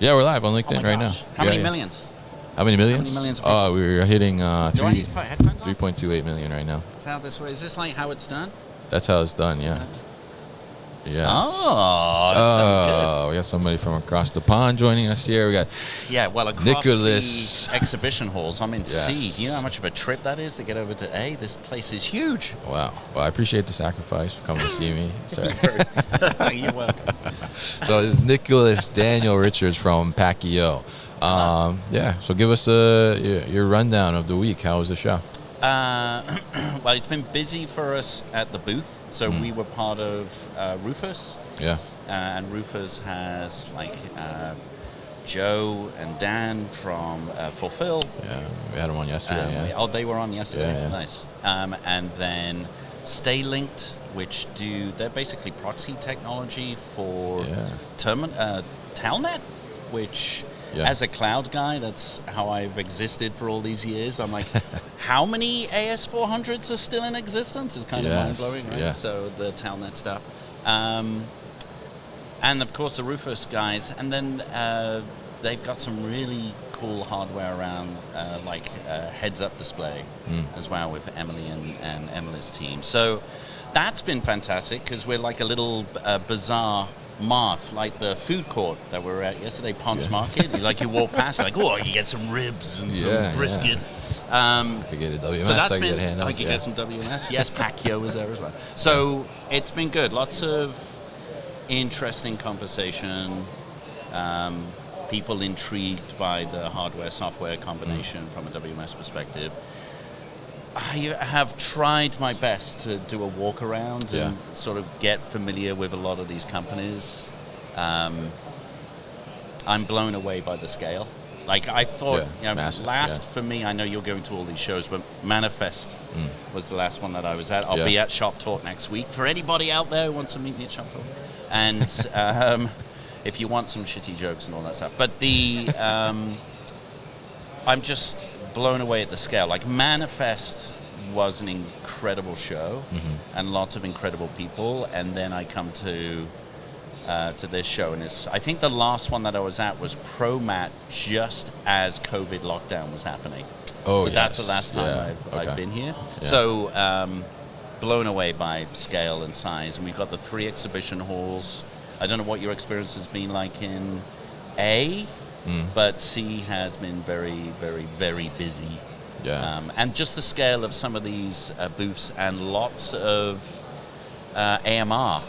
Yeah, we're live on LinkedIn my right now. gosh. How many millions? How many millions? How many millions of Oh, we're hitting Do I need to put headphones on? 3.28 million right now. Is that this way? Is this like how it's done? That's how it's done, yeah. Yeah. Oh, that sounds good. We got somebody from across the pond joining us here. We got Across Nicholas. the exhibition halls. I'm in C. Yes. Do you know how much of a trip that is to get over to A? This place is huge. Wow. Well, I appreciate the sacrifice for coming to see me. Sorry. You're welcome. So it's Nicholas Daniel Richards from Packiyo. Yeah. So give us your rundown of the week. How was the show? Well, it's been busy for us at the booth. So we were part of Rufus. Yeah. And Rufus has Joe and Dan from Fulfill. Yeah. We had them on yesterday. Yeah. Oh, they were on yesterday. Yeah. Nice. And then Stay Linked, which they're basically proxy technology for Telnet, which as a cloud guy, that's how I've existed for all these years. I'm like, how many AS400s are still in existence? It's kind of mind-blowing, right? Yeah. So the Telnet stuff. And of course the Rufus guys. And then they've got some really cool hardware around, like heads-up display as well with Emily and Emily's team. So that's been fantastic because we're like a little bizarre mart, like the food court that we were at yesterday, Ponce Market. You walk past, like, oh, you get some ribs and some brisket. I could get a WMS. So that's get some WMS. Yes, Packiyo was there as well. So it's been good. Lots of interesting conversation. People intrigued by the hardware-software combination from a WMS perspective. I have tried my best to do a walk around and sort of get familiar with a lot of these companies. I'm blown away by the scale. Like I thought, massive, for me, I know you're going to all these shows, but Manifest was the last one that I was at. I'll be at Shop Talk next week. For anybody out there who wants to meet me at Shop Talk. And if you want some shitty jokes and all that stuff. But I'm just blown away at the scale. Like Manifest was an incredible show and lots of incredible people, and then I come to this show, and I think the last one that I was at was ProMat just as COVID lockdown was happening. So that's the last time I've been here. Yeah. So blown away by scale and size, and we've got the 3 exhibition halls. I don't know what your experience has been like in A, but C has been very, very, very busy. Yeah. And just the scale of some of these booths and lots of AMR,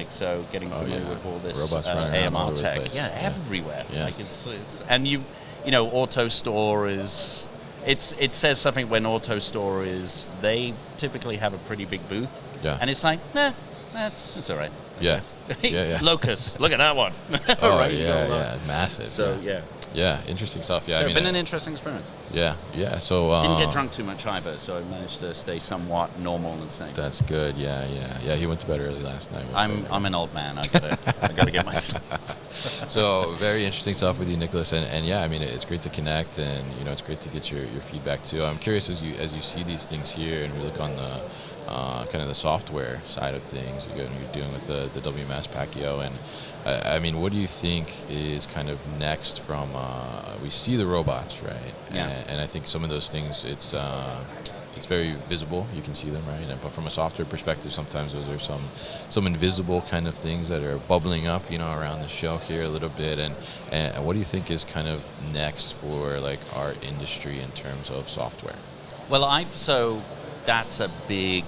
so getting familiar with all this AMR tech. Everywhere. Yeah. Like it's and AutoStore is it says something when AutoStore is, they typically have a pretty big booth. Yeah. And it's like, it's all right. Locust, look at that one. Massive. So interesting stuff. So it's been an interesting experience. So didn't get drunk too much either, so I managed to stay somewhat normal and sane. That's good. Yeah. He went to bed early last night. I'm an old man. I gotta get my sleep. So very interesting stuff with you, Nicholas, and I mean it's great to connect, and it's great to get your feedback too. I'm curious as you see these things here, and we look on the kind of the software side of things. You're dealing with the WMS Packiyo, and I mean, what do you think is kind of next from? We see the robots, right? Yeah. And I think some of those things, it's very visible. You can see them, right? But from a software perspective, sometimes those are some invisible kind of things that are bubbling up, around the show here a little bit. And what do you think is kind of next for like our industry in terms of software? Well, that's a big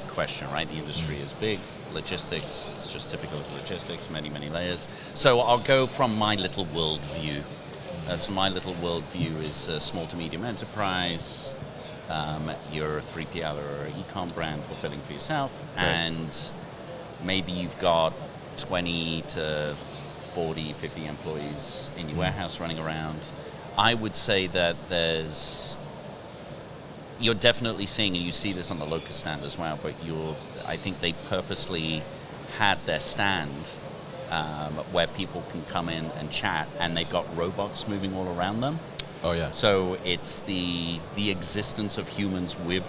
question, right? The industry is big. Logistics, it's just typical logistics, many, many layers. So I'll go from my little world view. So my little world view is a small to medium enterprise. You're a 3PL or an e-com brand fulfilling for yourself, and maybe you've got 20 to 40, 50 employees in your warehouse running around. I would say that you're definitely seeing, and you see this on the Locust stand as well, but I think they purposely had their stand where people can come in and chat, and they've got robots moving all around them. Oh, yeah. So it's the existence of humans with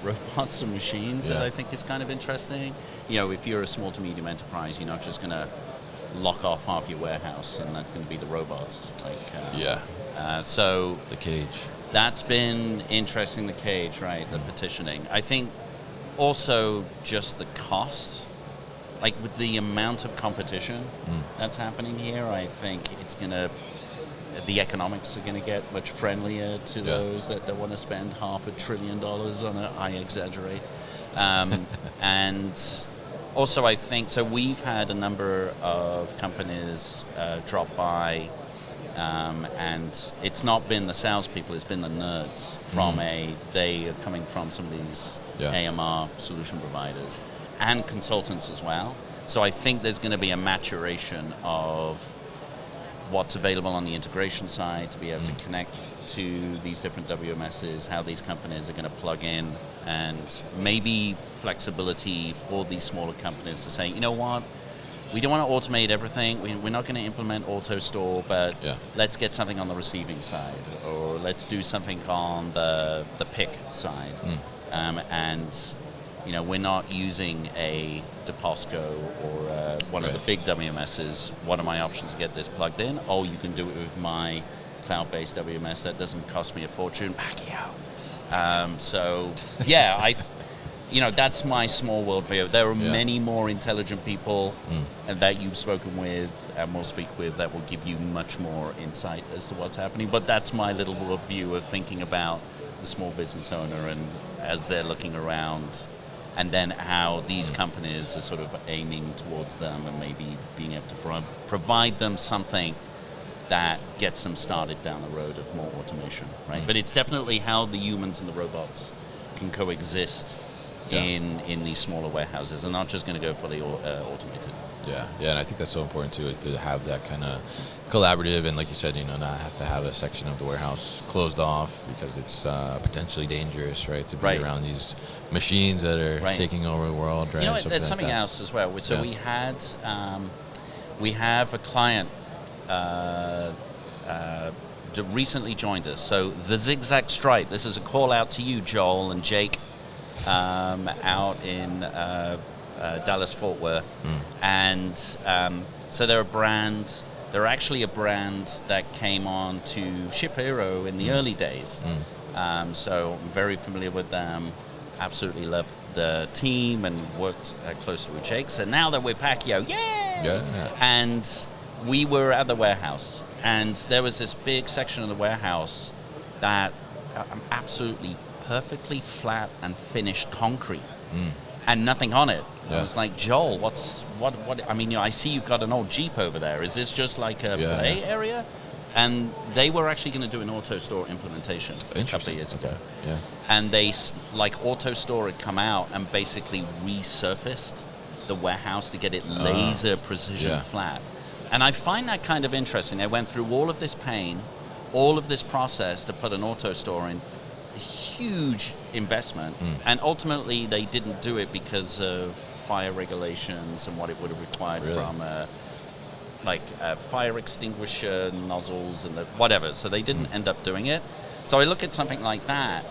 robots and machines that I think is kind of interesting. If you're a small to medium enterprise, you're not just going to lock off half your warehouse, and that's going to be the robots. Yeah. So The cage. that's been interesting, the cage, right, the petitioning. I think also just the cost, like with the amount of competition that's happening here, I think it's going to, the economics are going to get much friendlier to those that don't want to spend $500 billion on it. I exaggerate. And also I think, so we've had a number of companies drop by, and it's not been the salespeople, it's been the nerds from they are coming from some of these AMR solution providers and consultants as well. So I think there's going to be a maturation of what's available on the integration side to be able to connect to these different WMSs, how these companies are going to plug in, and maybe flexibility for these smaller companies to say, you know what, we don't want to automate everything. We're not going to implement AutoStore, but let's get something on the receiving side, or let's do something on the pick side. And you know, we're not using a DePosco or one of the big WMSs. What are my options to get this plugged in? Oh, you can do it with my cloud-based WMS that doesn't cost me a fortune. Packiyo. So yeah, you know, that's my small world view. There are many more intelligent people that you've spoken with and will speak with that will give you much more insight as to what's happening. But that's my little world view of thinking about the small business owner and as they're looking around, and then how these companies are sort of aiming towards them and maybe being able to provide them something that gets them started down the road of more automation, right? But it's definitely how the humans and the robots can coexist in these smaller warehouses, and not just going to go fully automated. Yeah, and I think that's so important too, is to have that kind of collaborative, and like you said, you know, not have to have a section of the warehouse closed off because it's potentially dangerous, right, to be around these machines that are taking over the world, right? You know, there's something else as well. So we have a client recently joined us. So the Zigzag Stripe. This is a call out to you, Joel and Jake, out in Dallas-Fort Worth. And so they're a brand. They're actually a brand that came on to ShipHero in the early days. So I'm very familiar with them. Absolutely loved the team and worked closely with Jake. So now that we're Packiyo, yay! And we were at the warehouse, and there was this big section of the warehouse that absolutely perfectly flat and finished concrete. And nothing on it. I was like, Joel, what? I mean, you know, I see you've got an old Jeep over there. Is this just like a play area? And they were actually going to do an AutoStore implementation a couple of years ago. And they, like, AutoStore had come out and basically resurfaced the warehouse to get it laser precision flat. And I find that kind of interesting. They went through all of this pain, all of this process to put an AutoStore in. Huge investment, and ultimately they didn't do it because of fire regulations and what it would have required from fire extinguisher nozzles and whatever. So they didn't end up doing it. So I look at something like that.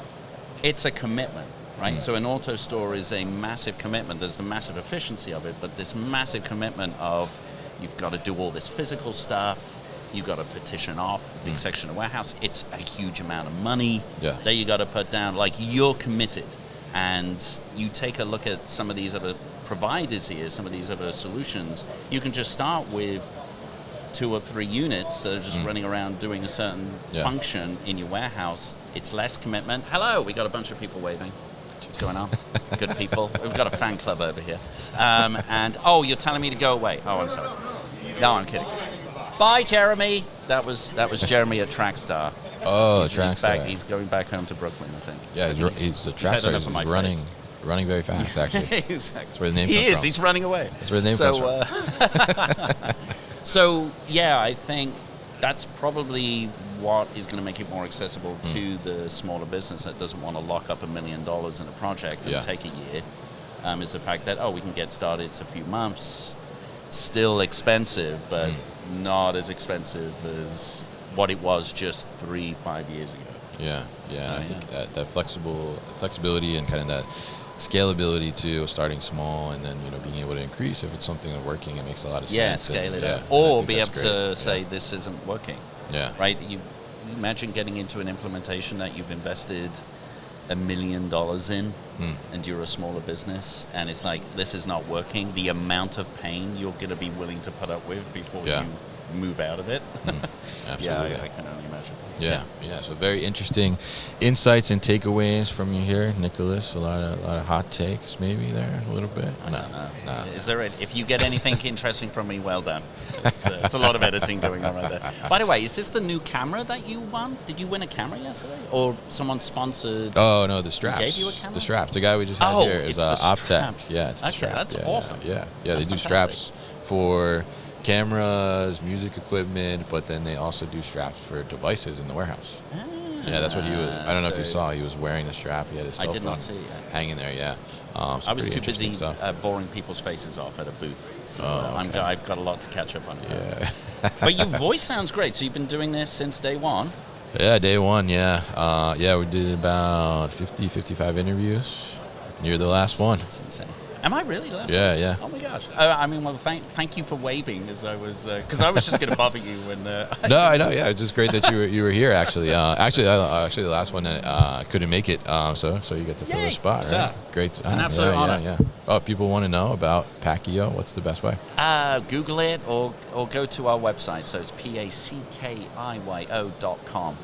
It's a commitment, right? So an AutoStore is a massive commitment. There's the massive efficiency of it, but this massive commitment of you've got to do all this physical stuff. You've got to petition off a big section of warehouse. It's a huge amount of money that you got to put down. Like, you're committed. And you take a look at some of these other providers here, some of these other solutions. You can just start with 2 or 3 units that are just running around doing a certain function in your warehouse. It's less commitment. Hello, we got a bunch of people waving. What's going on? Good people. We've got a fan club over here. And, oh, you're telling me to go away. Oh, I'm sorry. No, I'm kidding. Bye, Jeremy. That was Jeremy at Trackstar. Oh, he's Trackstar. He's going back home to Brooklyn, I think. Yeah, he's the Trackstar. He's running very fast, actually. Exactly. That's where the name comes from. From. He's running away. That's where the name comes from. So, yeah, I think that's probably what is going to make it more accessible to the smaller business that doesn't want to lock up $1 million in a project and take a year, is the fact that, we can get started. It's a few months. It's still expensive, but not as expensive as what it was just 3-5 years ago. So, I think that flexibility and kind of scalability too, starting small and then being able to increase if it's something that's working. It makes a lot of Yeah, sense. scale and, it up. I Or think be that's able great. to say this isn't working. Yeah. Right? You imagine getting into an implementation that you've invested $1 million in, and you're a smaller business, and it's like, this is not working. The amount of pain you're going to be willing to put up with before you move out of it. Absolutely. Yeah, I can only imagine. Yeah. So very interesting insights and takeaways from you here, Nicholas. A lot of hot takes, maybe there a little bit. I don't know. Is there? If you get anything interesting from me, well done. It's a lot of editing going on right there. By the way, is this the new camera that you won? Did you win a camera yesterday, or someone sponsored? Oh no, the straps. Gave you a camera? The straps. The guy we just had here is Optech. Yeah, it's the strap. That's yeah, awesome. Yeah, That's they do fantastic. straps for cameras, music equipment, but then they also do straps for devices in the warehouse. Yeah, that's what he was. I don't know if you saw. He was wearing the strap. He had his cell I did phone not see it. hanging there. Yeah. I was too busy boring people's faces off at a booth. So I've got a lot to catch up on. Yeah. But your voice sounds great. So you've been doing this since day one? Yeah, day one. Yeah. We did about 50, 55 interviews. You're the last one. That's insane. Am I really last? Yeah. Oh my gosh. I mean, well, thank you for waving as I was, because I was just going to bother you when. No, I know. Yeah, it's just great that you were here. Actually, actually, the last one couldn't make it. So you get to fill the spot. Sir. Right? Great. It's an absolute honor. Yeah. Oh, people want to know about Packiyo. What's the best way? Google it or go to our website. So it's PACKIYO.com.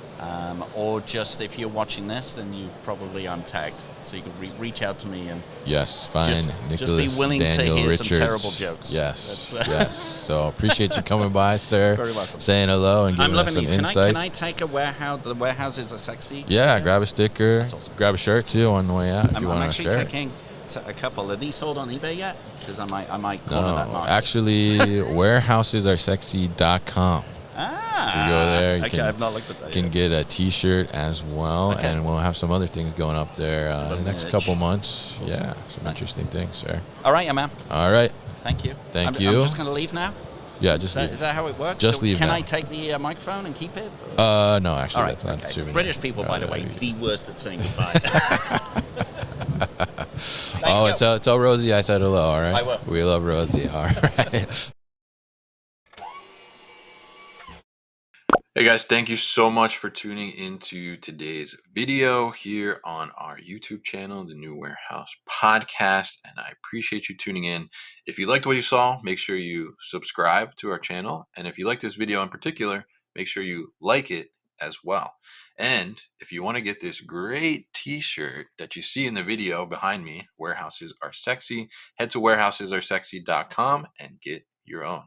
Or just if you're watching this, then I'm tagged, so you can reach out to me and find Nicholas. Just be willing Daniel to hear Richards. some terrible jokes. Yes. So appreciate you coming by, sir. Very welcome. Saying hello and giving I'm us some Lebanese. insights. Can I take a warehouse? The warehouses are sexy. Yeah, grab a sticker. That's awesome. Grab a shirt too on the way out if you I'm want to actually share. taking a couple. Are these sold on eBay yet? Because I might corner that market. Actually, warehousesaresexy.com. If you go there, you I've not looked at that can yet. get a T-shirt as well, and we'll have some other things going up there in the next couple months. Awesome. Yeah, some interesting things, sir. All right, man. All right. Thank you. Thank I'm you. just going to leave now. Yeah, just leave. Is that how it works? Just leave Can now. I take the microphone and keep it? No, actually, All right, that's not okay. souvenir. British people, by the way, the worst at saying goodbye. Tell Rosie I said hello, all right? I will. We love Rosie, all right. Hey guys, thank you so much for tuning into today's video here on our YouTube channel, The New Warehouse Podcast, and I appreciate you tuning in. If you liked what you saw, make sure you subscribe to our channel, and if you like this video in particular, make sure you like it as well. And if you want to get this great t-shirt that you see in the video behind me, Warehouses Are Sexy, head to warehousesaresexy.com and get your own.